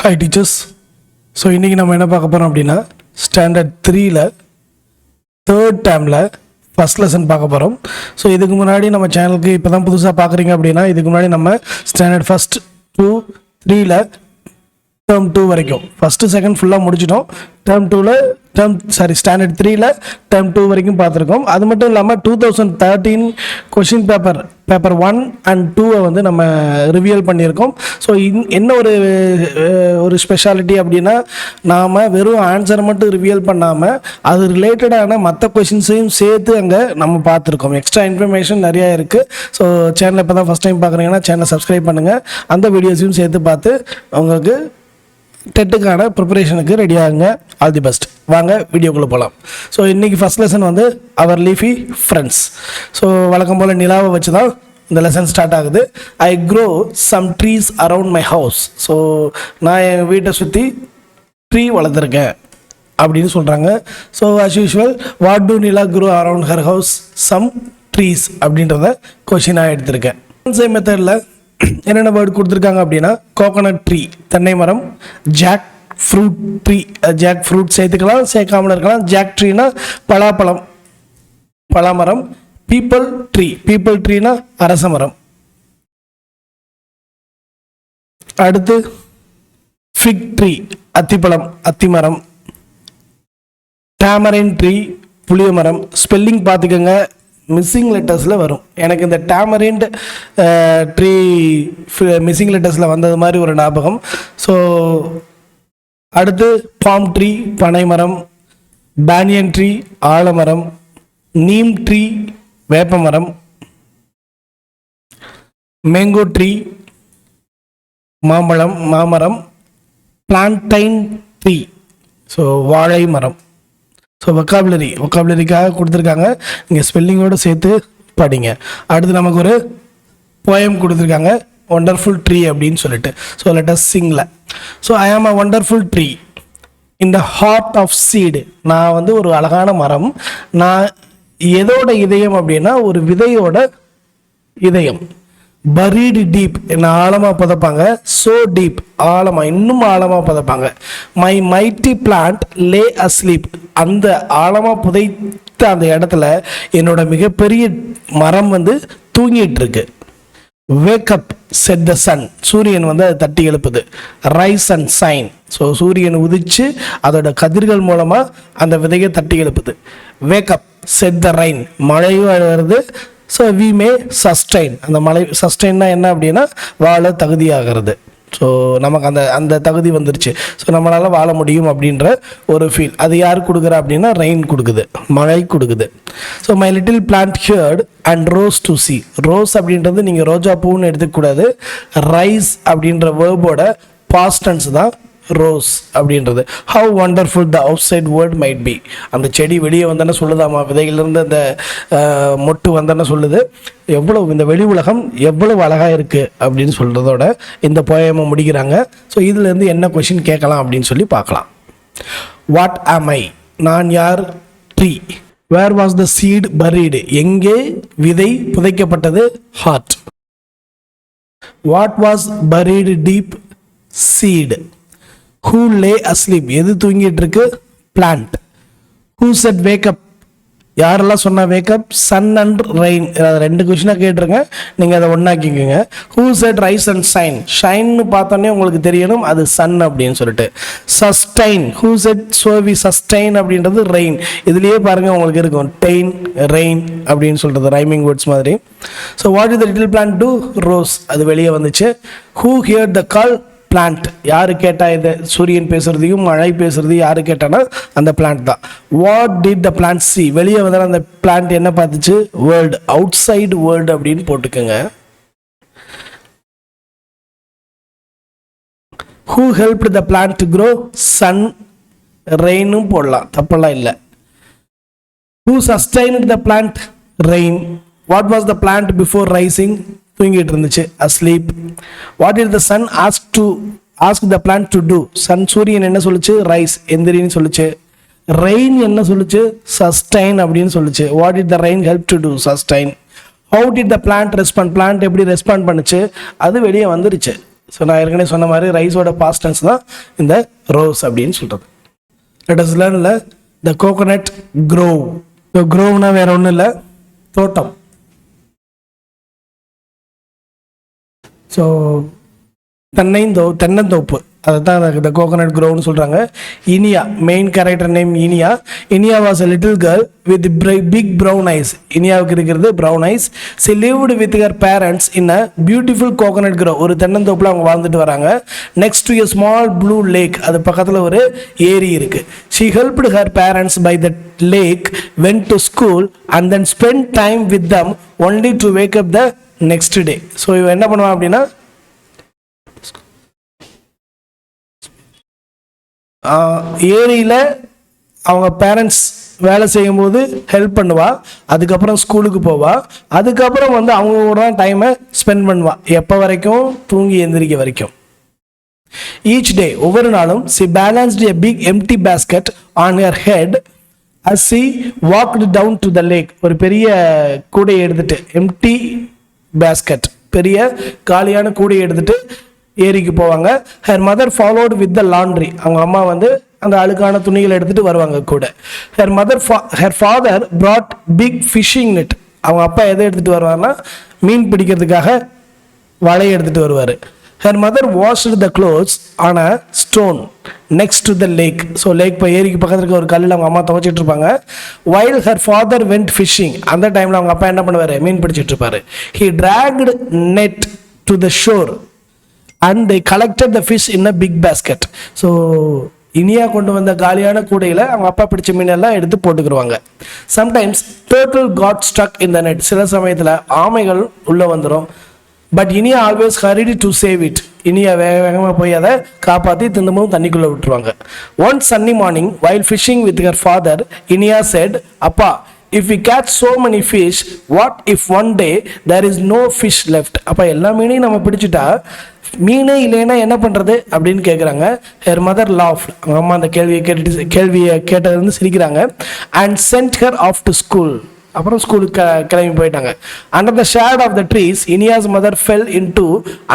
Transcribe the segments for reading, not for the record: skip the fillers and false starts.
Hi teachers. So இன்றைக்கி நம்ம என்ன பார்க்க போகிறோம் அப்படின்னா ஸ்டாண்டர்ட் 3ல் தேர்ட் டேர்மில் ஃபஸ்ட் லெசன் பார்க்க போகிறோம். ஸோ இதுக்கு முன்னாடி நம்ம சேனலுக்கு இப்போ தான் புதுசாக பார்க்குறீங்க அப்படின்னா இதுக்கு முன்னாடி நம்ம ஸ்டாண்டர்ட் ஃபஸ்ட் 2 3ல் டேர்ம் 2 வரைக்கும் ஃபஸ்ட்டு செகண்ட் ஃபுல்லாக முடிச்சிட்டோம். ஸ்டாண்டர்ட் 3ல் டேர்ம் 2 வரைக்கும் பார்த்துருக்கோம். அது மட்டும் இல்லாமல் 2013 கொஷின் பேப்பர் 1 and 2 வந்து நம்ம ரிவியல் பண்ணியிருக்கோம். ஸோ என்ன ஒரு ஸ்பெஷாலிட்டி அப்படின்னா நாம் வெறும் ஆன்சரை மட்டும் ரிவியல் பண்ணாமல் அது ரிலேட்டடான மற்ற கொஷின்ஸையும் சேர்த்து அங்கே நம்ம பார்த்துருக்கோம். எக்ஸ்ட்ரா இன்ஃபர்மேஷன் நிறையா இருக்குது. ஸோ சேனலை இப்போ தான் ஃபஸ்ட் டைம் பார்க்குறீங்கன்னா சேனலை சப்ஸ்கிரைப் பண்ணுங்கள். அந்த வீடியோஸையும் சேர்த்து பார்த்து உங்களுக்கு டெட்டுக்கான ப்ரிப்பரேஷனுக்கு ரெடி ஆகுங்க. All the best. வாங்க வீடியோக்குள்ளே போகலாம். ஸோ இன்றைக்கி ஃபஸ்ட் லெசன் வந்து அவர் லீஃபி ஃப்ரெண்ட்ஸ். ஸோ வழக்கம் போல் நிலாவை வச்சு தான் இந்த லெசன் ஸ்டார்ட் ஆகுது. I grow some trees around my house. So நான் என் வீட்டை சுற்றி ட்ரீ வளர்த்துருக்கேன் அப்படின்னு சொல்கிறாங்க. So as usual what do Nila grow around her house? Some trees அப்படின்றத கொஷினாக எடுத்திருக்கேன். சேம் மெத்தடில் என்னென்ன வேர்டு கொடுத்துருக்காங்க அப்படின்னா கோகோனட் ட்ரீ தென்னை மரம், jackfruit tree jackfruit சேர்த்துக்கலாம், சேர்க்காமல் இருக்கலாம். ஜாக் ட்ரீனா பலாமரம். பீப்பிள் ட்ரீனா அரச மரம். அடுத்து ஃபிக் ட்ரீ அத்திமரம். டேமரின் ட்ரீ புளிய மரம். ஸ்பெல்லிங் பார்த்துக்கோங்க, மிஸ்ஸிங் லெட்டர்ஸில் வரும். எனக்கு இந்த டேமரிண்ட் ட்ரீ மிஸ்ஸிங் லெட்டர்ஸில் வந்தது மாதிரி ஒரு ஞாபகம். ஸோ அடுத்து பாம் ட்ரீ பனைமரம், பேனியன் ட்ரீ ஆலமரம், நீம் ட்ரீ வேப்பமரம், மேங்கோ ட்ரீ மாமரம், பிளான்டைன் ட்ரீ ஸோ வாழை மரம். ஸோ ஒக்காபுலரிக்காக கொடுத்துருக்காங்க. நீங்கள் ஸ்பெல்லிங்கோடு சேர்த்து படிங்க. அடுத்து நமக்கு ஒரு போயம் கொடுத்துருக்காங்க, ஒண்டர்ஃபுல் ட்ரீ அப்படின்னு சொல்லிட்டு. ஸோ லெட் அஸ் சிங்ல. So I am a wonderful tree in the heart of seed. நான் வந்து ஒரு அழகான மரம். நான் எதோட இதயம் அப்படின்னா ஒரு விதையோட இதயம். பரீடு டீப், என்ன ஆழமாக புதைப்பாங்க. ஸோ டீப், ஆழமாக, இன்னும் ஆழமாக புதைப்பாங்க. My mighty plant lay asleep, அந்த ஆழமாக புதைத்த அந்த இடத்துல என்னோட மிகப்பெரிய மரம் வந்து தூங்கிட்டு இருக்கு. வேக்கப் செட் த சன், சூரியன் வந்து அதை தட்டி எழுப்புது. ரைஸ் அண்ட் சைன், ஸோ சூரியன் உதிச்சு அதோட கதிர்கள் மூலமாக அந்த விதையை தட்டி எழுப்புது. வேக்கப் செட் த ரைன், மழையும் வருது. ஸோ வி மே சஸ்டைன், அந்த மழை சஸ்டைன்னா என்ன அப்படின்னா வாழ தகுதியாகிறது. ஸோ நமக்கு அந்த தகுதி வந்துருச்சு. ஸோ நம்மளால் வாழ முடியும் அப்படின்ற ஒரு ஃபீல். அது யார் கொடுக்குறா அப்படின்னா ரெயின் கொடுக்குது, மழை கொடுக்குது. So my little plant heard and rose to see. Rose அப்படின்றது நீங்கள் ரோஜா பூன்னு எடுத்துக்கூடாது. ரைஸ் அப்படின்ற வேர்போட பாஸ்ட் டென்ஸ் தான் ரோஸ் அப்படின்றது. How wonderful the outside world might be. அந்த செடி வெளியே வந்தோன்னு சொல்லுதாமா, விதையிலிருந்து அந்த மொட்டு வந்தோன்னு சொல்லுது. எவ்வளவு இந்த வெளி உலகம் எவ்வளவு அழகாக இருக்குது அப்படின்னு சொல்கிறதோட இந்த போயமை முடிக்கிறாங்க. ஸோ இதுலேருந்து என்ன கொஷின் கேட்கலாம் அப்படின்னு சொல்லி பார்க்கலாம். வாட் ஆம் ஐ, நான் யார்? Tree. Where was the seed buried, எங்கே விதை புதைக்கப்பட்டது? Heart. What was buried deep? Seed. Who lay asleep, எது தூங்கிட்டு இருக்கு? Plant. Who said wake up, யாரெல்லாம் சொன்னா wake up? Sun and rain. ரெண்டு கொஸ்டினாக கேட்டிருங்க, நீங்கள் அதை ஒன்றாக்கிக்கோங்க. Who said rise and shine? ஷைன்னு பார்த்தோன்னே உங்களுக்கு தெரியணும் அது சன் அப்படின்னு சொல்லிட்டு. Sustain. Who said so we sustain அப்படின்றது ரெயின். இதுலேயே பாருங்கள் உங்களுக்கு இருக்கும் டெயின் ரெயின் அப்படின்னு சொல்கிறது ரைமிங் வேர்ட்ஸ் மாதிரி. So what is the little plant do? Rose, அது வெளியே வந்துச்சு. Who heard the call? Plant. யாரு கேட்டா? இதை சூரியன் பேசுறதையும் மழை பேசுறதையும் யாரு கேட்டானா அந்த பிளான்ட் தான். What did the plant C? வெளியே வந்தால் அந்த பிளான்ட் என்ன பார்த்துச்சு? வேர்ல்டு, அவுட் சைடு வேர்ல்டு அப்படின்னு போட்டுக்கோங்க. Who helped the plant to grow? Sun, ரெயினும் போடலாம், தப்பெல்லாம் இல்லை. Who sustained the plant? Rain. What was the plant before rising? தூங்கிட்டு இருந்துச்சு, asleep. What is the sun ask the plant to do? Sun சூரியன் என்ன சொல்லுச்சு? ரைஸ், எந்திரின்னு சொல்லுச்சு. ரெயின் என்ன சொல்லுச்சு? சஸ்டைன் அப்படின்னு சொல்லுச்சு. What is the rain help to do? Sustain. How did the plant respond? Plant எப்படி ரெஸ்பாண்ட் பண்ணுச்சு? அது வெளியே வந்துருச்சு. ஸோ நான் ஏற்கனவே சொன்ன மாதிரி ரைஸோட பாஸ்ட் டென்ஸ் தான் இந்த ரோஸ் அப்படின்னு சொல்கிறது. Let us learn the coconut grove. So க்ரோவ்னா வேற ஒன்றும் இல்லை, தோட்டம். ஸோ தென்னந்தோப்பு, அதை தான் த கோகோனட் க்ரோவ்னு சொல்கிறாங்க. Iniya, main character name Iniya. Iniya was a little girl with big brown eyes. இனியாவுக்கு இருக்கிறது brown eyes. She lived with her parents in a beautiful coconut grove. ஒரு தென்னந்தோப்பில் அவங்க வாழ்ந்துட்டு வராங்க. Next to a small blue lake, அது பக்கத்தில் ஒரு ஏரி இருக்குது. She helped her parents by the lake, went to school and then spend time with them only to wake up the next day. So இவன் என்ன பண்ணுவான் அப்படின்னா, ஏரியில் அவங்க பேரண்ட்ஸ் வேலை செய்யும்போது ஹெல்ப் பண்ணுவா, அதுக்கப்புறம் ஸ்கூலுக்கு போவா, அதுக்கப்புறம் வந்து அவங்களோட டைமை ஸ்பெண்ட் பண்ணுவா. எப்போ வரைக்கும்? தூங்கி எந்திரிக்க வரைக்கும். ஈச் டே, ஒவ்வொரு நாளும் she balanced a big empty basket on her head as she walked down to the lake. ஒரு பெரிய கூடையை எடுத்துட்டு, எம்டி பேஸ்கெட், பெரிய காலியான கூடையை எடுத்துட்டு ஏரிக்கு போவாங்க. Her mother followed with the laundry. அவங்க அம்மா வந்து அந்த அழுக்கான துணிகளை எடுத்துகிட்டு வருவாங்க கூட. Her father brought big fishing net. அவங்க அப்பா எதை எடுத்துகிட்டு வருவார்னா, மீன் பிடிக்கிறதுக்காக வலையை எடுத்துகிட்டு வருவார். Her mother washed the clothes on a stone next to the lake. So lake இப்போ ஏரிக்கு பக்கத்தில் இருக்க ஒரு கல்லில் அவங்க அம்மா துவைச்சிட்டு இருப்பாங்க. While her father went fishing. அந்த டைமில் அவங்க அப்பா என்ன பண்ணுவார்? மீன் பிடிச்சிட்டு இருப்பார். He dragged net to the shore and they collected the fish in a big basket. So Iniya கொண்டு வந்த காலியான கூடையில் அவங்க அப்பா பிடிச்ச மீனெல்லாம் எடுத்து போட்டுக்கிடுவாங்க. Sometimes turtle got stuck in the net. சில சமயத்தில் ஆமைகள் உள்ளே வந்துடும். But Iniya always hurried to save it. Iniya வேகமாக போய் அதை காப்பாற்றி திரும்பவும் தண்ணிக்குள்ளே விட்டுருவாங்க. One sunny morning while fishing with her father, Iniya said, அப்பா, if we catch so many fish, what if one day there is no fish left? அப்போ எல்லா மீனையும் நம்ம பிடிச்சிட்டா மீனே இல்லைன்னா என்ன பண்ணுறது அப்படின்னு கேட்குறாங்க. Her mother laughed. அவங்க அம்மா அந்த கேள்வியை கேட்டதுலேருந்து சிரிக்கிறாங்க. And sent her off to school. அப்புறம் ஸ்கூலுக்கு கிளம்பி போயிட்டாங்க. Under the shade of the trees Iniya's mother fell into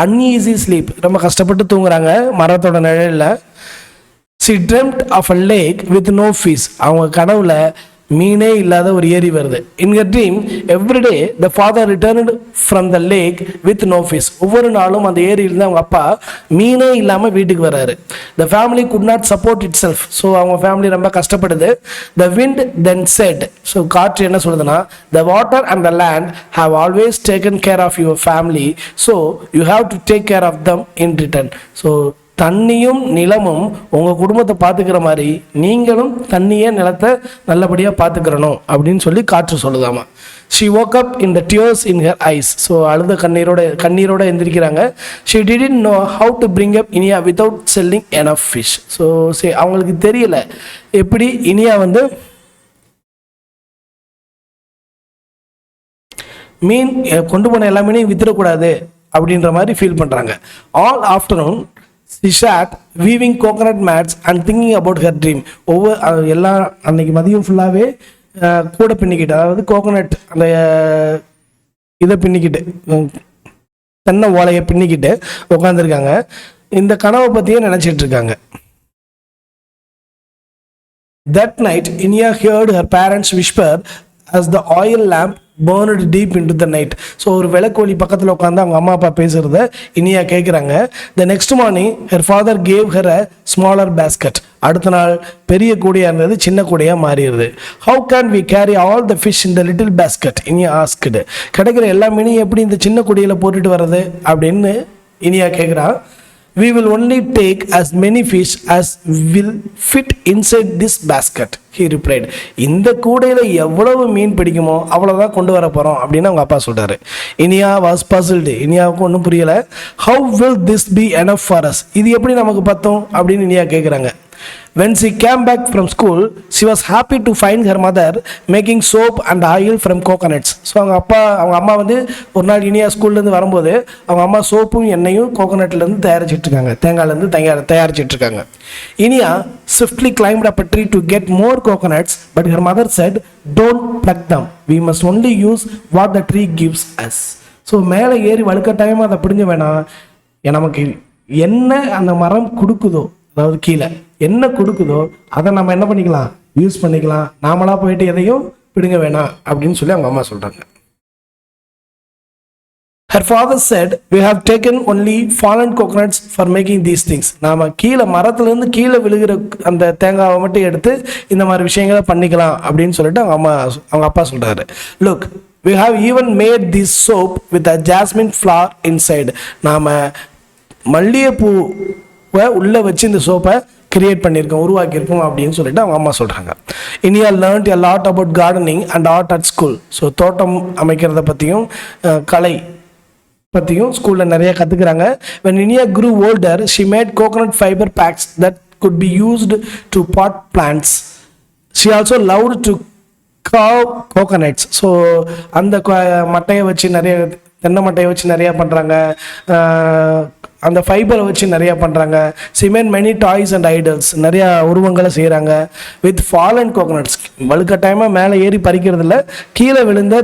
uneasy sleep. ரொம்ப கஷ்டப்பட்டு தூங்குறாங்க மரத்தோட நிழலில். She dreamt of a lake with no fish. அவங்க கனவுல மீனே இல்லாத ஒரு ஏரி வருது. In her dream everyday the father returned from the lake with no fish. ஒவ்வொரு நாளும் அந்த ஏரியிலேருந்து அவங்க அப்பா மீனே இல்லாமல் வீட்டுக்கு வர்றாரு. The family could not support itself. So அவங்க ஃபேமிலி ரொம்ப கஷ்டப்படுது. The wind then said. So காற்று என்ன சொல்லுதுன்னா, the water and the land have always taken care of your family, so you have to take care of them in return. So தண்ணியும் நிலமும் உங்கள் குடும்பத்தை பார்த்துக்கிற மாதிரி நீங்களும் தண்ணியை நிலத்தை நல்லபடியாக பார்த்துக்கிறணும் அப்படின்னு சொல்லி காற்று சொல்லுதாமா. She woke up in the tears in her eyes. So அழுத கண்ணீரோட எந்திரிக்கிறாங்க. She didn't know how to bring up Iniya without selling enough fish. So அவங்களுக்கு தெரியல எப்படி இனியா வந்து மீன் கொண்டு போன எல்லா மீனையும் வித்துடக்கூடாது அப்படின்ற மாதிரி ஃபீல் பண்ணுறாங்க. All afternoon she sat weaving coconut mats and thinking about her dream. எல்லா அன்னைக்கு மதியம் ஃபுல்லாகவே கூட பின்னிக்கிட்டு, அதாவது கோகோனட் அந்த இதை பின்னிக்கிட்டு, தென்னை ஓலையை பின்னிக்கிட்டு உட்காந்துருக்காங்க. இந்த கனவை பற்றியே நினச்சிட்டு இருக்காங்க. That night Inia heard her parents whisper as the oil lamp burned deep into the night. So ஒரு விளக்கோலி பக்கத்தில் உட்காந்து அவங்க அம்மா அப்பா பேசுகிறத இனியா கேட்குறாங்க. The next morning her father gave her a smaller basket. அடுத்த நாள் பெரிய கூடையாக இருந்தது சின்ன கூடையாக மாறிடுது. How can we carry all the fish in the little basket? Iniya asked. கிடைக்கிற எல்லா மீனையும் எப்படி இந்த சின்ன கூடையில் போட்டுட்டு வர்றது அப்படின்னு இனியா கேட்குறான். We will only take as many fish as will fit inside this basket, he replied. இந்த கூடையில் எவ்வளவு மீன் பிடிக்குமோ அவ்வளோதான் கொண்டு வர போகிறோம் அப்படின்னு அவங்க அப்பா சொல்கிறாரு. Iniya was puzzled. இனியாவுக்கு ஒன்றும் புரியலை. How will this be enough for us? இது எப்படி நமக்கு பத்தும் அப்படின்னு இனியா கேட்குறாங்க. When she came back from school, she was happy to find her mother making soap and oil from coconuts. So அவங்க அம்மா வந்து ஒரு நாள் இனியா ஸ்கூல்லேருந்து வரும்போது அவங்க அம்மா சோப்பும் எண்ணெயும் கோகோனட்லேருந்து தயாரிச்சிட்ருக்காங்க, தேங்காயிலேருந்து தயாரிச்சிட்ருக்காங்க. Iniya swiftly climbed up a tree to get more coconuts, but her mother said, don't pluck them. We must only use what the tree gives us. So மேலே ஏறி வழுக்கட்டாயமாக அதை பிடிஞ்ச வேணாம், நமக்கு என்ன அந்த மரம் கொடுக்குதோ, அதாவது கீழே என்ன கொடுக்குதோ அதை நம்ம என்ன பண்ணிக்கலாம், யூஸ் பண்ணிக்கலாம். நாமளா போயிட்டு எதையும் பிடுங்க வேணாம் அப்படின்னு சொல்லி அவங்க அம்மா சொல்றாங்க. Her father said, we have taken only fallen coconuts for making these things. நாம கீழே மரத்துலேருந்து கீழே விழுகிற அந்த தேங்காவை மட்டும் எடுத்து இந்த மாதிரி விஷயங்களை பண்ணிக்கலாம் அப்படின்னு சொல்லிட்டு அவங்க அப்பா சொல்றாரு. Look, we have even made this soap with a jasmine flower inside. நாம மல்லிகைப்பூவை உள்ள வச்சு இந்த சோப்பை கிரியேட் பண்ணியிருக்கோம், உருவாக்கியிருக்கோம் அப்படின்னு சொல்லிட்டு அவங்க அம்மா சொல்கிறாங்க. Iniya learned a lot about gardening and art at school. So தோட்டம் அமைக்கிறத பற்றியும் கலை பற்றியும் ஸ்கூலில் நிறைய கற்றுக்குறாங்க. when Inia grew older, she made coconut fiber packs that could be used to pot plants. She also loved to carve coconuts. So அந்த மட்டையை வச்சு நிறைய, தென்னை மட்டையை வச்சு நிறையா பண்ணுறாங்க, அந்த ஃபைபரை வச்சு நிறையா பண்ணுறாங்க. she made many toys and idols. நிறையா உருவங்களை செய்கிறாங்க. வித் ஃபாலன் கோகனட்ஸ், வலுக்கட்டாயமாக மேலே ஏறி பறிக்கிறதில்ல, கீழே விழுந்த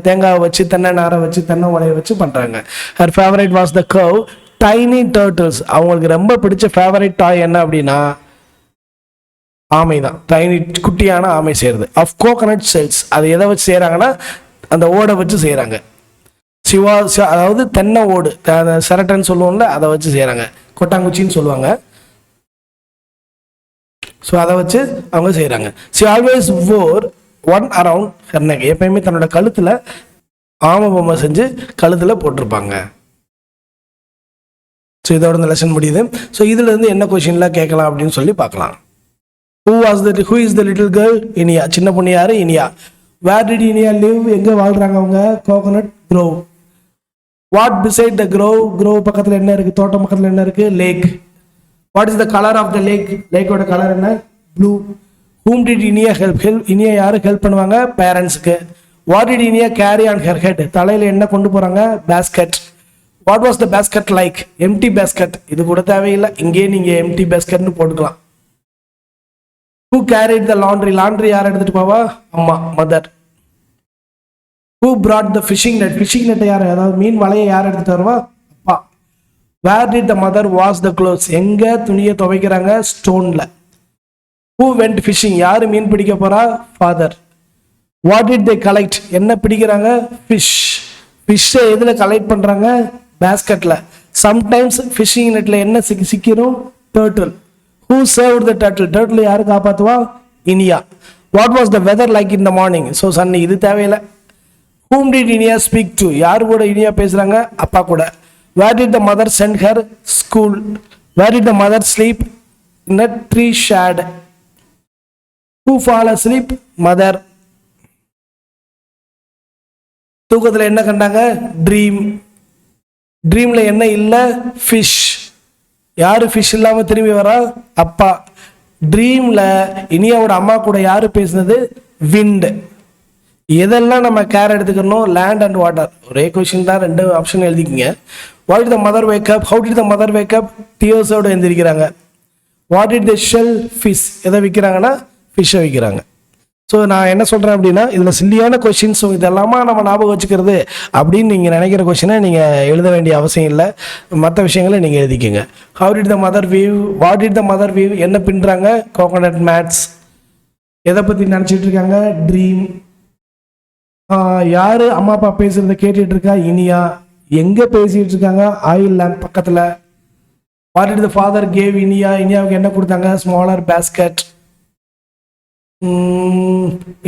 தேங்காவை வச்சு, தென்னை நாரை வச்சு, தென்னை உலையை வச்சு பண்ணுறாங்க. her favorite was the curve tiny turtles. அவங்களுக்கு ரொம்ப பிடிச்ச ஃபேவரட் டாய் என்ன அப்படின்னா ஆமை தான். டைனி குட்டியான ஆமை செய்கிறது. Of coconut shells. அது எதை வச்சு செய்கிறாங்கன்னா அந்த ஓடை வச்சு செய்கிறாங்க. அதாவது தென்னை ஓடு, செரட்டைன்னு சொல்லுவோம்ல, அதை வச்சு செய்கிறாங்க. கொட்டாங்குச்சின்னு சொல்லுவாங்க. ஸோ அதை வச்சு அவங்க செய்கிறாங்க. She always wore one around her neck. எப்பயுமே தன்னோட கழுத்தில் ஆமை பொம்மை செஞ்சு கழுத்தில் போட்டிருப்பாங்க. ஸோ இதோட இந்த லெசன் முடியுது. ஸோ இதுலேருந்து என்ன கொஷின்லாம் கேட்கலாம் அப்படின்னு சொல்லி பார்க்கலாம். Who is the little girl? Iniya. சின்ன பொண்ணு யாரு? Iniya. Where did Inia live? எங்கே வாழ்கிறாங்க அவங்க? Coconut grove. What beside the grove? grove பக்கத்தில் என்ன இருக்குது? தோட்டம் பக்கத்தில் என்ன இருக்குது? Lake. What is the color of the lake? லேக்கோட கலர் என்ன? Blue. Whom did Inia help? Iniya யாருக்கு ஹெல்ப் பண்ணுவாங்க? பேரண்ட்ஸுக்கு. What did Inia carry on her head? தலையில் என்ன கொண்டு போகிறாங்க? Basket. What was the basket like? Empty basket. இது கூட தேவையில்லை, இங்கேயே நீங்கள் empty basketனு போட்டுக்கலாம். Who carried the laundry? laundry யார் எடுத்துட்டு போவா? அம்மா, mother. Who brought the fishing net? fishing net யார், அதாவது மீன் வலையை யார் எடுத்துட்டு வருவா? அப்பா. Where did the mother wash the clothes? எங்க துணியை துவைக்கிறாங்க? ஸ்டோன்ல. Who went fishing? யாரு மீன் பிடிக்க போறா? Father. What did they collect? என்ன பிடிக்கிறாங்க? fish. fish எதுல கலெக்ட் பண்றாங்க? பேஸ்கெட்ல. சம்டைம்ஸ் ஃபிஷிங் நெட்ல என்ன சிக்கிரும்? turtle. Who served the turtle? turtle யாரு காப்பாத்துவா? Iniya. What was the weather like in the morning? so sunny. இது தேவையில்லை. Whom did Inia speak to? யாரு கூட இனியா பேசுறாங்க? அப்பா கூட. Where did the mother send her? school. Where did the mother sleep? in a tree shade. Who fall asleep? mother. தூக்கத்தில் என்ன கண்டாங்க? Dream. ட்ரீம்ல என்ன இல்லை? ஃபிஷ். யாரு ஃபிஷ் இல்லாம திரும்பி வரா? அப்பா. ட்ரீம்ல இனியாவோட அம்மா கூட யாரு பேசுனது? விண்ட். எதெல்லாம் நம்ம கேர் எடுத்துக்கணும்? Land and water. ஒரே கொஸ்டின் தான், ரெண்டு ஆப்ஷன் எழுதிக்கிங்க. What did the mother wake up? How did the mother wake up? டியர்ஸோட எழுந்திருக்கிறாங்க. What did the sell fish? எதை விற்கிறாங்கன்னா ஃபிஷ்ஷை விற்கிறாங்க. ஸோ நான் என்ன சொல்கிறேன் அப்படின்னா, இதில் சில்லியான கொஷின்ஸ், இதெல்லாமா நம்ம ஞாபகம் வச்சுக்கிறது அப்படின்னு நீங்கள் நினைக்கிற கொஷினை நீங்கள் எழுத வேண்டிய அவசியம் இல்லை. மற்ற விஷயங்களை நீங்கள் எழுதிக்கோங்க. How did the mother we've? What did the mother we've? என்ன பின்னுறாங்க? Coconut mats. எதை பற்றி நினச்சிட்டு இருக்காங்க? ட்ரீம். யார் அம்மா அப்பா பேசுகிறத கேட்டுட்டு இருக்கா? இனியா. எங்கே பேசிகிட்டு இருக்காங்க? ஆயில் லேம்ப் பக்கத்தில். What did the father gave Iniya? இனியாவுக்கு என்ன கொடுத்தாங்க? Smaller basket.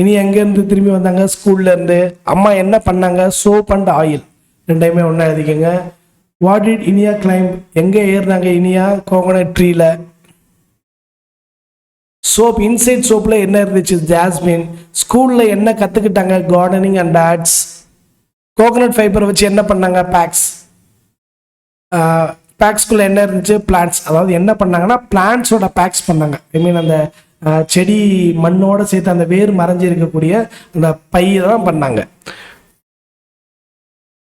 இனி எங்கேருந்து திரும்பி வந்தாங்க? ஸ்கூல்ல இருந்து. அம்மா என்ன பண்ணாங்க? Soap and oil. ரெண்டையுமே ஒன்றா எழுதிக்கங்க. What did Iniya climb? எங்கே ஏறினாங்க இனியா? கோகோனட் ட்ரீல. சோப், இன்சைட் சோப்பில் என்ன இருந்துச்சு? ஜாஸ்மின். ஸ்கூலில் என்ன கற்றுக்கிட்டாங்க? Gardening and arts. Coconut fibre வச்சு என்ன பண்ணாங்க? பேக்ஸ். பேக்ஸ்குள்ளே என்ன இருந்துச்சு? பிளான்ட்ஸ். அதாவது என்ன பண்ணாங்கன்னா பிளான்ட்ஸோட பேக்ஸ் பண்ணாங்க. ஐ மீன் அந்த செடி மண்ணோட சேர்த்து அந்த வேர் மறைஞ்சி இருக்கக்கூடிய அந்த பையை தான் பண்ணாங்க.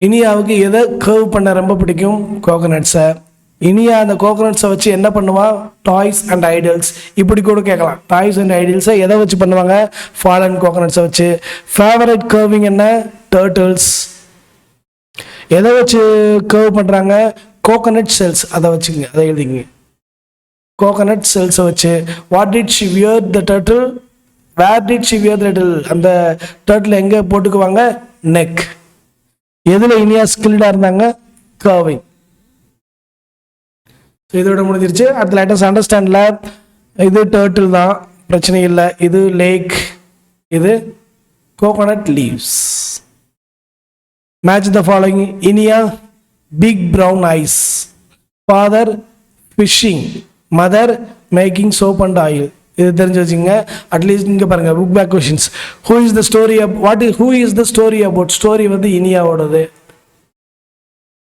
இனியாவுக்கு எதை கர்வ் பண்ண ரொம்ப பிடிக்கும்? கோகோனட்ஸை. இனியா அந்த கோகோனட்ஸை வச்சு என்ன பண்ணுவா? Toys and idols. இப்படி கூட கேட்கலாம். டாய்ஸ் அண்ட் ஐடல்ஸை எதை வச்சு பண்ணுவாங்க? ஃபாலன் கோகோனட்ஸை வச்சு. ஃபேவரட் கர்விங் என்ன? டர்ட்டில்ஸ். எதை வச்சு கர்வ் பண்ணுறாங்க? கோகனட் செல்ஸ் அதை வச்சுங்க, அதை எழுதிங்க. கோகனட் செல்ஸை வச்சு what did she wear the turtle, where did she wear the turtle, அந்த டர்ட்டில் எங்கே போட்டுக்குவாங்க, நெக். எதில் இனியா ஸ்கில்டாக இருந்தாங்க, கர்விங். ஸோ இதோட முடிஞ்சிருச்சு. அடுத்த லேட்டஸ்ட் அண்டர்ஸ்டாண்டில் இது டர்ட்டில் தான், பிரச்சனை இல்லை. இது லேக், இது coconut leaves. Match the following. Iniya big brown eyes, father fishing, mother making soap and oil. இது தெரிஞ்சு வச்சுங்க. அட்லீஸ்ட் இங்கே பாருங்க, book back questions. Who is the story, who is the story about, story வந்து இனியாவோடது.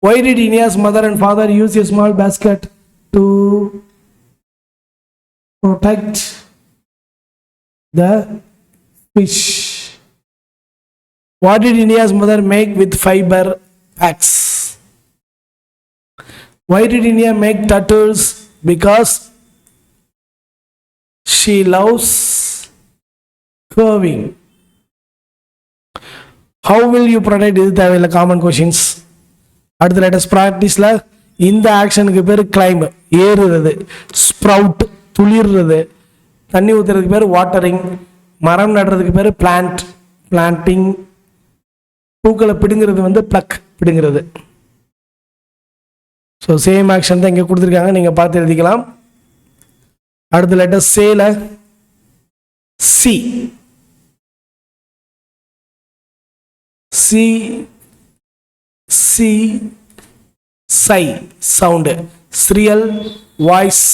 Why did Inia's mother and father use a small basket to protect the fish? What did Inia's mother make with fiber packs? Why did Inia make turtles? Because she loves curving. How will you protect, இது தேவையில்லை, common questions. அடுத்த latest ப்ராக்டிஸில் இந்த ஆக்ஷனுக்கு பேர் claim, ஏறுறது. Sprout, துளிர்றது. தண்ணி ஊற்றுறதுக்கு பேர் watering. மரம் நடுறதுக்கு பேர் பிளான்ட், பிளான்டிங். பூக்களை பிடுங்கிறது வந்து ப்ளக், பிடுங்கிறது. ஸோ சேம் ஆக்ஷன் தான் இங்கே கொடுத்துருக்காங்க, நீங்கள் பார்த்து எழுதிக்கலாம். அடுத்த லேட்டஸ்ட் சேல சி, சி சி சை சவுண்டு. Cereal voice.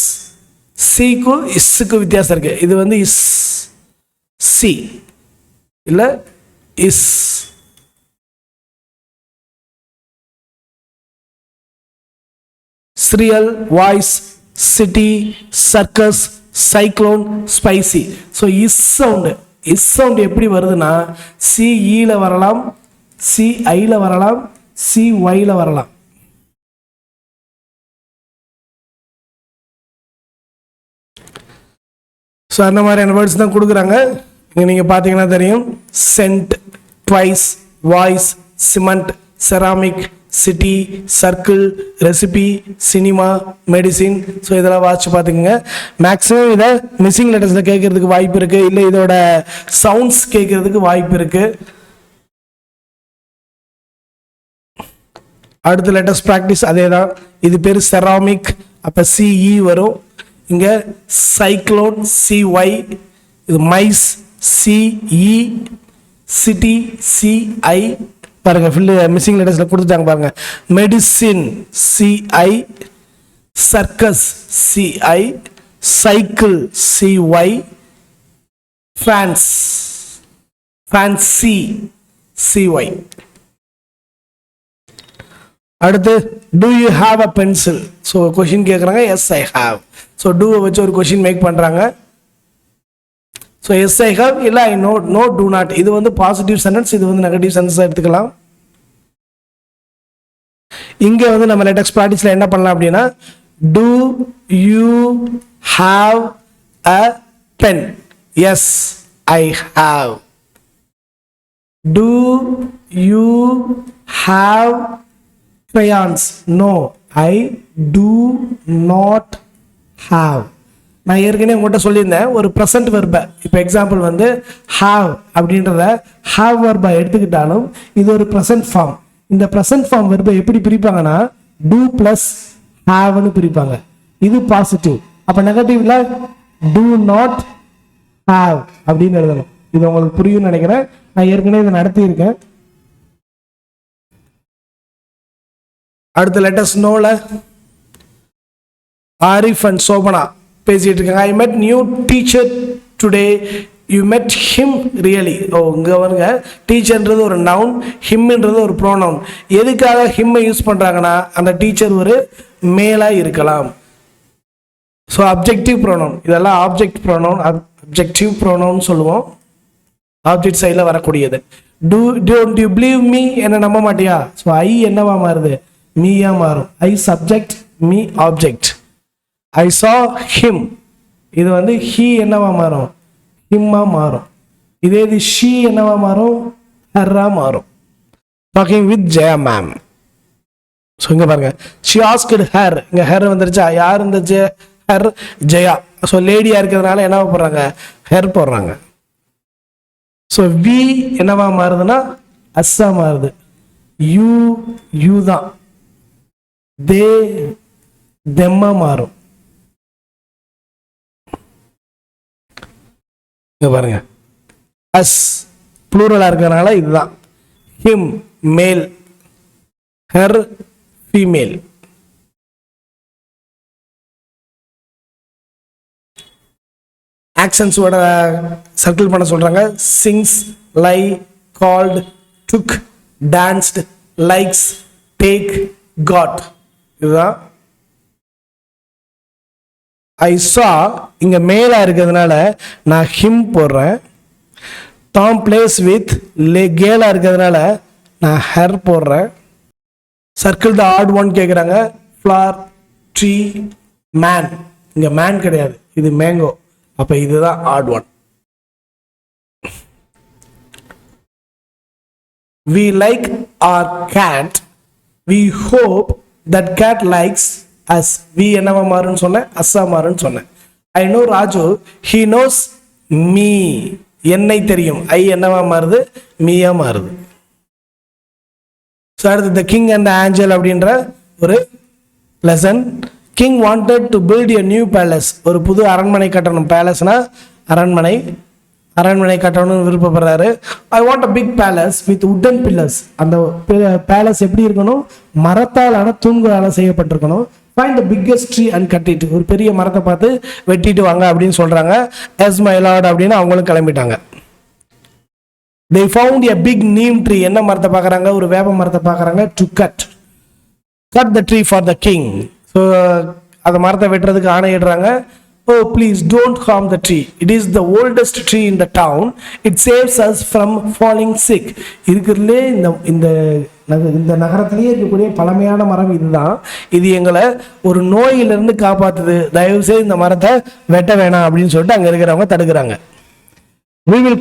சிக்கும் இஸ்ஸுக்கு வித்தியாசம் இருக்கு. இது வந்து இஸ், சி இல்லை இஸ். Cereal, voice, city, circus, cyclone, spicy. So இஸ் சவுண்டு, இஸ் சவுண்டு எப்படி வருதுன்னா சிஇல வரலாம், சிஐல வரலாம், சிஒய்ல வரலாம். ஸோ அந்த மாதிரியான வேர்ட்ஸ் தான் கொடுக்குறாங்க. இங்கே நீங்கள் பார்த்தீங்கன்னா தெரியும். Cent, twice, voice, cement, ceramic, city, circle, recipe, cinema, medicine. So இதெல்லாம் வாட்ச் பார்த்துக்குங்க. மேக்ஸிமம் இதை மிஸ்ஸிங் லெட்டர்ஸில் கேட்கறதுக்கு வாய்ப்பு இருக்குது, இல்லை இதோட சவுண்ட்ஸ் கேட்கறதுக்கு வாய்ப்பு இருக்குது. அடுத்த லேட்டஸ்ட் ப்ராக்டிஸ் அதே தான். இது பேர் செராமிக், அப்போ சிஇ வரும். இங்கே சைக்ளோன், சிஒய். இது மைஸ், சிஇ. City, C I. பாருங்க, மிஸ்ஸிங் லெட்டர்ஸில் கொடுத்துட்டாங்க பாருங்க. Medicine, C I. Circus, C I. Cycle, C Y. Fence, fancy, C Y. அடுத்து do you have a pencil. So question கேட்குறாங்க, எஸ் ஐ ஹாவ். ஸோ டூவை வச்சு ஒரு கொஷின் மேக் பண்ணுறாங்க. ஸோ எஸ் ஐ ஹாவ், இல்லை I no, no do not. இது வந்து positive sentence, இது வந்து நெகட்டிவ் சென்டென்ஸாக எடுத்துக்கலாம். இங்கே வந்து நம்ம லேட்டஸ்ட் ப்ராக்டிஸில் என்ன பண்ணலாம் அப்படின்னா, do you have a pen. Yes I have. Do you have crayons? No, I do not have. நான் ஏற்கனவே உங்கள்கிட்ட சொல்லியிருந்தேன் ஒரு ப்ரெசன்ட் வெர்பை. இப்போ எக்ஸாம்பிள் வந்து ஹாவ் அப்படின்றத ஹாவ் வெர்பை எடுத்துக்கிட்டாலும் இது ஒரு ப்ரெசன்ட் ஃபார்ம். இந்த ப்ரெசன்ட் ஃபார்ம் வெர்பை எப்படி பிரிப்பாங்கன்னா டூ ப்ளஸ் ஹாவ்னு பிரிப்பாங்க. இது பாசிட்டிவ். அப்போ நெகட்டிவ்ல டூ நாட் ஹாவ் அப்படின்னு எழுதணும். இது உங்களுக்கு புரியும்னு நினைக்கிறேன். நான் ஏற்கனவே இதை நடத்தியிருக்கேன். அடுத்த லெட்டர்ஸ் நோல ஆரிஃப் அண்ட் சோபனா பேசிட்டு இருக்காங்க. I met new teacher today, you met him really. Oh, இங்கே வருங்க, டீச்சர்ன்றது ஒரு நவுன், ஹிம்ன்றது ஒரு ப்ரோனவுன். எதுக்காக ஹிம்மை யூஸ் பண்ணுறாங்கன்னா அந்த டீச்சர் ஒரு மேலாக இருக்கலாம். ஸோ அப்ஜெக்டிவ் ப்ரோனவுன், இதெல்லாம் ஆப்ஜெக்ட் ப்ரோனவுன், அப்ஜெக்டிவ் ப்ரோனவுன் சொல்லுவோம். ஆப்ஜெக்ட் சைடில் வரக்கூடியது. டோன்ட் யூ பிலீவ் மீ, என்ன நம்ப மாட்டியா? ஸோ ஐ என்னவா மாறுது, மீயா மாறும். ஐ சப்ஜெக்ட், மீ ஆப்ஜெக்ட். ஐ சா ஹிம், இது வந்து ஹி என்னவா மாறும், ஹிம்மா மாறும். இதே இது ஷீ என்னவா மாறும், ஹர்ரா மாறும். Talking with Jaya ma'am. So இங்கே பாருங்க, ஷி ஆஸ்க்டு ஹர், இங்கே ஹர் வந்துருச்சா, யார் இந்த ஹர்? ஜெயா. ஸோ லேடியாக இருக்கிறதுனால என்னவா போடுறாங்க? ஹெர் போடுறாங்க. ஸோ வி என்னவா மாறுதுன்னா அஸ்ஸா மாறுது. யூ யூ தான். தே தெம்மா மாறும். இங்க பாருங்க, அஸ் ப்ளூரலா இருக்கிறதுனால இதுதான். ஹிம் மேல், ஹர் ஃபீமேல். ஆக்ஷன்ஸோட சர்க்கிள் பண்ண சொல்றாங்க. சிங்ஸ், லை, கால்ட், டுக், டான்ஸ்ட், லைக்ஸ், டேக், காட். இதுதான். ஐ சா இங்க மேலா இருக்கிறதுனால நான் ஹிம் போடுறேன். டாம் பிளேஸ் வித் கேலா இருக்கிறதுனால நான் ஹர் போடுறேன். சர்க்கிள் த ஆட் ஒன் கேட்குறாங்க. Flower, tree, man. இங்க மேன் கிடையாது, இது மேங்கோ. அப்ப இதுதான் odd one. We like our cat. We hope that cat likes us. We என்னவா மாறுன்னு சொன்னேன்? அஸ்ஸா மாறுன்னு சொன்னேன். I know Raju. He knows me. என்னை தெரியும். ஐ என்னவா மாறுது? மீயா மாறுது. ஸோ அடுத்து the king and the angel அப்படின்ற ஒரு lesson. King wanted to build a new palace. ஒரு புது அரண்மனை கட்டணும். பேலஸ்னா அரண்மனை. அரண்மனை கட்டணும்னு விருப்பப்படுறாரு. I want a big palace with wooden pillars. அந்த பேலஸ் எப்படி இருக்கணும்? மரத்தாலான தூண்களால் செய்யப்பட்டிருக்கணும். Find the biggest tree and cut it. ஒரு பெரிய மரத்தை பார்த்து வெட்டிட்டு வாங்க அப்படின்னு சொல்றாங்க. எஸ் மை லார்ட் அப்படின்னு அவங்களும் கிளம்பிட்டாங்க. they found a big neem tree. என்ன மரத்தை பார்க்குறாங்க? ஒரு வேப்ப மரத்தை பார்க்குறாங்க. to cut the tree for the king. So அந்த மரத்தை வெட்டுறதுக்கு ஆணையிடுறாங்க. oh please don't harm the tree. It is the oldest tree in the town. It saves us from falling sick. இருக்கிறதுலே இந்த நகரத்திலேயே இருக்கக்கூடிய பழமையான மரம் இதுதான். இது எங்களை ஒரு நோயிலிருந்து காப்பாத்துது. தயவு செய்து இந்த மரத்தை வெட்ட வேணாம் அப்படின்னு சொல்லிட்டு அங்க இருக்கிறவங்க தடுக்கிறாங்க. we will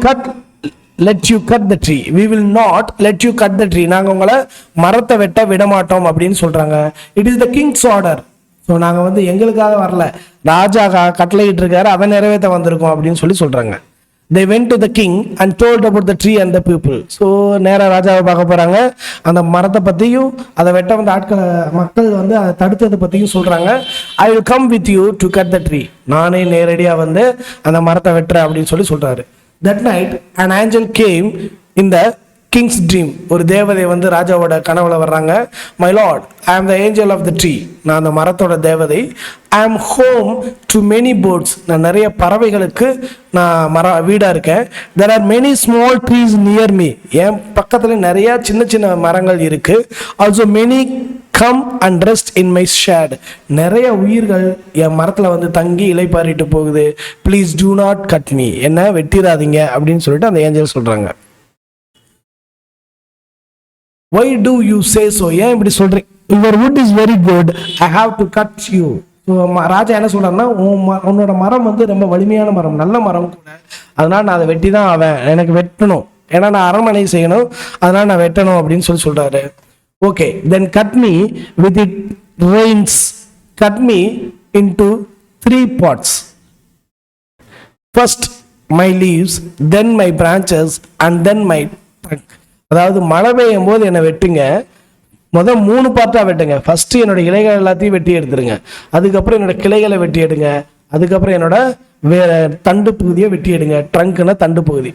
let you cut the tree. We will not let you cut the tree. நாங்க உங்களை மரத்தை வெட்ட விட மாட்டோம் அப்படின்னு சொல்றாங்க. it is the king's order. So நாங்கள் எங்களுக்காக வரல, ராஜா கட்டளையிட்டு இருக்காரு, அதை நிறைவேற்ற வந்திருக்கோம் அப்படின்னு சொல்றாங்க. they went to the king and told about the tree and the people. So நேராக ராஜாவை பார்க்க போறாங்க. அந்த மரத்தை பற்றியும் அதை வெட்ட வந்த மக்கள் அதை தடுத்ததை பற்றியும் சொல்றாங்க. I will come with you to cut the tree. நானே நேரடியாக அந்த மரத்தை வெட்டுறேன் அப்படின்னு சொல்றாரு. That night an angel came in the king's dream. ஒரு தேவதை ராஜாவோட கனவுல வர்றாங்க. My lord, I am the angel of the tree. நான் அந்த மரத்தோட தேவதை. I am home to many birds. நான் நிறைய பறவைகளுக்கு நான் வீடா இருக்கேன். There are many small trees near me. என் பக்கத்துல நிறைய சின்ன சின்ன மரங்கள் இருக்கு. Also many come and rest in my shade. நிறைய உயிர்கள் என் மரத்துல தங்கி இலைப்பாரிட்டு போகுது. Please do not cut me. என்ன வெட்டிடாதீங்க அப்படின்னு சொல்லிட்டு அந்த ஏஞ்சல் சொல்றாங்க. Why do you say so? ஏன் இப்படி சொல்றீங்க? Your wood is very good. I have to cut you. ராஜா என்ன சொல்றாருன்னா, உன்னோட மரம் ரொம்ப வலிமையான மரம், நல்ல மரம் கூட, அதனால நான் அதை வெட்டி தான் ஆவேன். எனக்கு வெட்டணும், ஏன்னா நான் அரண்மனை செய்யணும், அதனால நான் வெட்டணும் அப்படின்னு சொல்றாரு. Okay, then cut me with it rains. Cut me into 3 parts. First my leaves, then my branches, and then my trunk. அதாவது மழை பெய்யும் போது என்னை வெட்டுங்க, 3 பார்ட்டா வெட்டுங்க. ஃபர்ஸ்ட் என்னோட இலைகள் எல்லாத்தையும் வெட்டி எடுத்துருங்க, அதுக்கப்புறம் என்னோட கிளைகளை வெட்டி எடுங்க, அதுக்கப்புறம் என்னோட வேற தண்டு பகுதியை வெட்டி எடுங்க. ட்ரங்க்னா தண்டு பகுதி.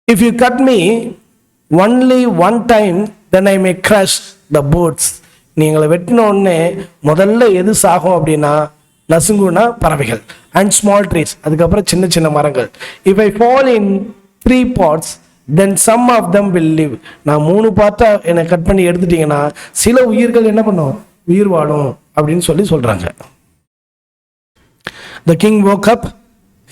If you cut me only 1 time, then I may crush the birds. நீங்களை வெட்டின உடனே முதல்ல எது சாகும் அப்படின்னா, நசுங்குனா பறவைகள், அண்ட் ஸ்மால் ட்ரீஸ், அதுக்கப்புறம் சின்ன சின்ன மரங்கள். If I fall in 3 parts, then some of them will live. நான் 3 பார்ட்டா என்னை கட் பண்ணி எடுத்துட்டீங்கன்னா சில உயிர்கள் என்ன பண்ணும்? உயிர் வாழும் அப்படின்னு சொல்றாங்க. The king woke up.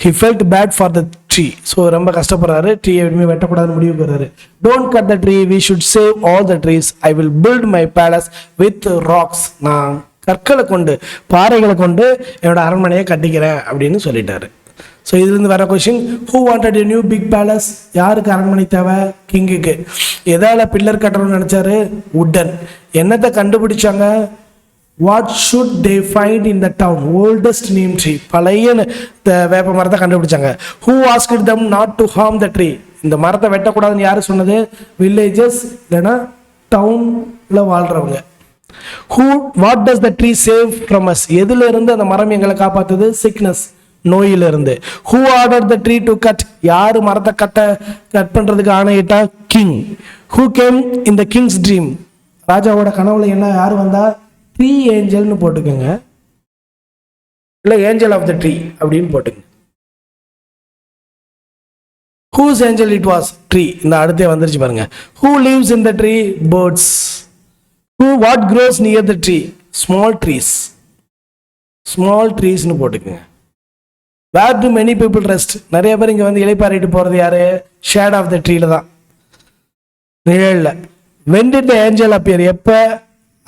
He felt bad for the tree. So ரொம்ப கஷ்டப்படுறாரு. ட்ரீயை எதுவுமே வெட்டக்கூடாதுன்னு முடிவு போறாரு. Don't cut the tree. We should save all the trees. I will build my palace with rocks. நான் கற்களை கொண்டு, பாறைகளை கொண்டு என்னோட அரண்மனையை கட்டிக்கிறேன் அப்படின்னு சொல்லிட்டாரு. ஸோ இதுலேருந்து வர question, who wanted a new big palace? யாருக்கு அரண்மனை தேவை? கிங்குக்கு. எதால பில்லர் கட்டணும்னு நினச்சாரு? உட்டன். என்னத்தை கண்டுபிடிச்சாங்க? What should they find in the town? Oldest neem tree. பழைய வேப்ப மரத்தை கண்டுபிடிச்சாங்க. Who asked them not to harm the tree? இந்த மரத்தை வெட்டக்கூடாதுன்னு யார் சொன்னது? வில்லேஜஸ், இல்லைன்னா டவுனில் வாழ்கிறவங்க. Who what does the tree save from us? எதுல இருந்து அந்த மரம் எங்களை காப்பாத்துது? சிக்னஸ், நோயிலிருந்து. Who order the tree to cut? யாரு மரத்தை கட் பண்றதுக்கு ஆணையிட்டா? King. Who came in the king's dream? ராஜாவோட கனவுல என்ன யாரு வந்தா? ட்ரீ ஏஞ்சல்னு போட்டுக்கோங்க, இல்ல ஏஞ்சல் ஆஃப் த ட்ரீ அப்படின்னு போட்டுங்க. Whose angel it was? Tree. இந்த அடுத்தே வந்துருச்சு பாருங்க. Who lives in the tree? Birds. Who what grows near the tree? Small trees. Small trees னு போட்டுக்குங்க. Where do many people rest? நிறைய பேர் இங்க வந்து இளைப்பாறிட்டு போறது யாரு? Shade of the tree தான், நிழல்ல. When did the angel appear? எப்ப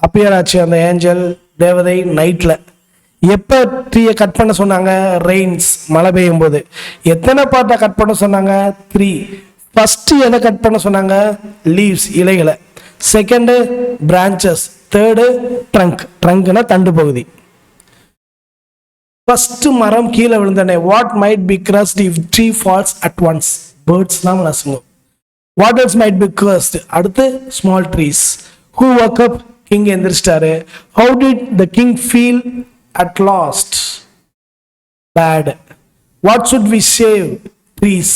அப்பியர் ஆச்சு அந்த ஏஞ்சல், தேவதை? நைட்ல. எப்ப ட்ரீயை கட் பண்ண சொன்னாங்க? ரெயின்ஸ், மழை பெய்யும் போது. எத்தனை பார்ட்டை கட் பண்ண சொன்னாங்க? 3. ஃபர்ஸ்ட் எதை கட் பண்ண சொன்னாங்க? லீவ்ஸ், இலைகளை. Second branches. Third trunk. ட்ரங்க்னா தண்டு பகுதி. ஃபர்ஸ்ட் மரம் கீழே விழுந்தனே, what might be crushed if tree falls at once? Birds தான் நசுங்கும். What else might be crushed? அடுத்து small trees. Who woke up? King எந்திரிச்சிட்டாரு. How did the king feel at last? Bad. What should we save? Trees.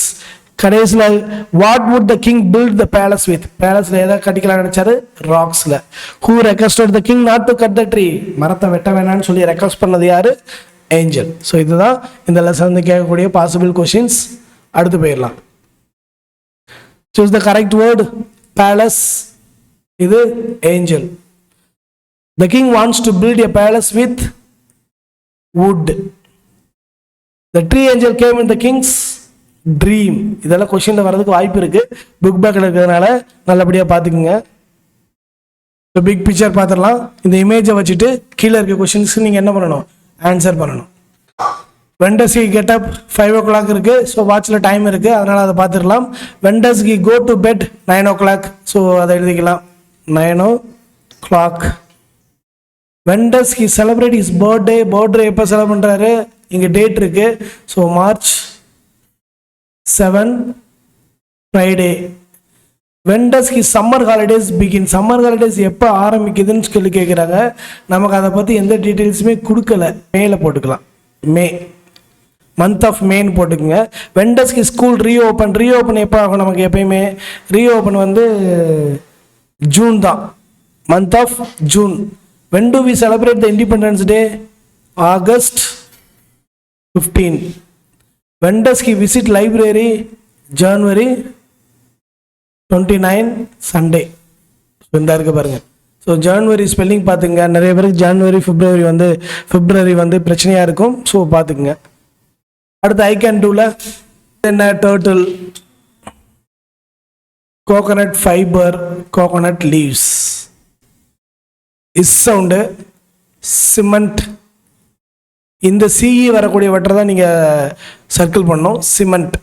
கடைசியில் what would the king build the palace with? பேலஸ்ல எதை கட்டிக்கலாம் நினைச்சாரு? ராக்ஸ்ல. Who requested the king not to cut the tree? மரத்தை வெட்ட வேணாம்னு சொல்லி ரெக்வெஸ்ட் பண்ணது யாரு? ஏஞ்சல். ஸோ இதுதான் இந்த லெசன் கேட்கக்கூடிய பாசிபிள் கொஸ்டின்ஸ். அடுத்து போயிடலாம். Choose the correct word. Palace, இது angel. The king wants to build a palace with wood. The tree angel came in the king's dream. இதெல்லாம் கொஸ்டின்ல வர்றதுக்கு வாய்ப்பு இருக்கு, புக் பேக்கில் இருக்கிறதுனால நல்லபடியாக பார்த்துக்குங்க. பிக் பிக்சர் பார்த்துடலாம். இந்த இமேஜை வச்சுட்டு கீழே இருக்க கொஸ்டின்ஸ்க்கு நீங்கள் என்ன பண்ணணும்? ஆன்சர் பண்ணணும். வெண்டஸ் ஹி கெட் அப் 5 o'clock இருக்கு. ஸோ வாட்சில் டைம் இருக்கு, அதனால அதை பார்த்துடலாம். When does he go to bed 9 o'clock. So அதை எழுதிக்கலாம், 9 o'clock. When does he celebrate his birthday? Birthday எப்போ செலவு பண்ணுறாரு? இங்கே டேட் இருக்கு. So March 7, Friday. When does his summer holidays begin? Summer holidays எப்போ ஆரம்பிக்குதுன்னு சொல்லி கேட்குறாங்க. நமக்கு அதை பற்றி எந்த டீட்டெயில்ஸுமே கொடுக்கல. மேல போட்டுக்கலாம், மே, மந்த் ஆஃப் மேன்னு போட்டுக்குங்க. when does his school reopen? Reopen எப்போ ஆகும்? நமக்கு எப்பயுமே ரீஓப்பன் வந்து ஜூன் தான், month of June. when do we celebrate the Independence Day? August 15. when does he visit library? January 29, Sunday. இந்த இருக்கு பாருங்க. ஸோ ஜான்வரி ஸ்பெல்லிங் பார்த்துங்க. நிறைய பேருக்கு ஜான்வரி பிப்ரவரி வந்து பிரச்சனையாக இருக்கும். ஸோ பார்த்துக்குங்க. அடுத்து ஐ கேன் டூல என்ன? Turtle, coconut fibre, coconut leaves. Is sound, cement. இந்த சிஇ வரக்கூடிய வட்டரை தான் நீங்கள் சர்க்கிள் பண்ணணும். Cement,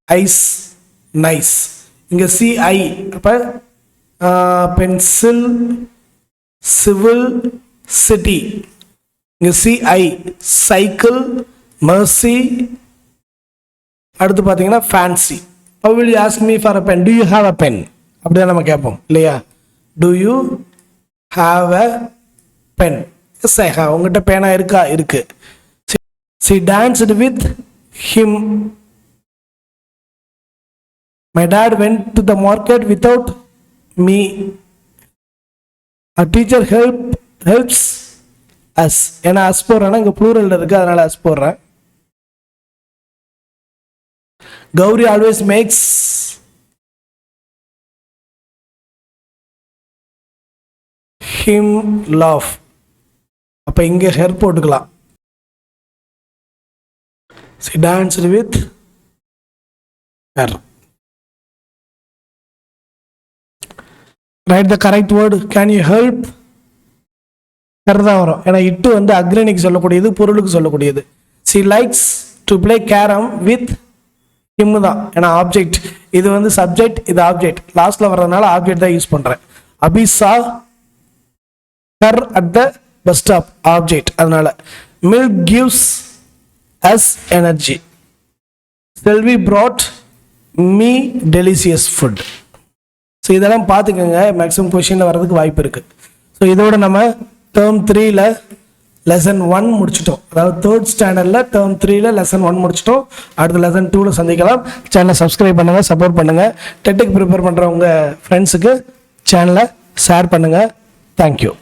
ice, nice. இங்கே சிஐ, அப்போ பென்சில், சிவில், சிட்டி. இங்கே சிஐ, சைக்கிள், மர்சி. அடுத்து பார்த்தீங்கன்னா fancy. How will you ask me for a pen? Do you have a pen? அப்படிதான் நம்ம கேட்போம் இல்லையா? Do you have a pen? Yes, I have. உங்ககிட்ட பேனா இருக்கா? இருக்கு. She danced with him. My dad went to the market without me. A teacher helps us. ஏன்னா as போடுறேன்னா இங்கே ப்ளூரல் இருக்கு, அதனால அஸ் போடுறேன். Gauri always makes him laugh. அப்போ இங்கே ஹெர் போட்டுக்கலாம். She danced with her. Write the correct word. Can you help? Her தான் வரும். ஏன்னா இட்டு வந்து அக்ரணிக்கு சொல்லக்கூடியது, பொருளுக்கு சொல்லக்கூடியது. She likes to play carrom with him தான், ஏன்னா ஆப்ஜெக்ட் இது வந்து சப்ஜெக்ட், இது ஆப்ஜெக்ட் லாஸ்ட்ல வர்றதுனால ஆப்ஜெக்ட் தான் யூஸ் பண்றேன். Abhi saw her at the bus stop, object அதனால. Milk gives us energy. Selvi brought me delicious food. So இதெல்லாம் பார்த்துக்கோங்க, மேக்ஸிமம் கொஷினில் வர்றதுக்கு வாய்ப்பு இருக்குது. ஸோ இதோட நம்ம டேர்ம் 3ல லெசன் 1 முடிச்சிட்டோம். அதாவது 3rd ஸ்டாண்டர்டில் டேர்ம் 3ல லெசன் 1 முடிச்சிட்டோம். அடுத்த லெசன் 2ல சந்திக்கலாம். சேனலை சப்ஸ்கிரைப் பண்ணுங்கள், சப்போர்ட் பண்ணுங்கள். டெட்டுக்கு ப்ரிப்பேர் பண்ணுற உங்கள் ஃப்ரெண்ட்ஸுக்கு சேனலை ஷேர் பண்ணுங்கள். தேங்க்யூ.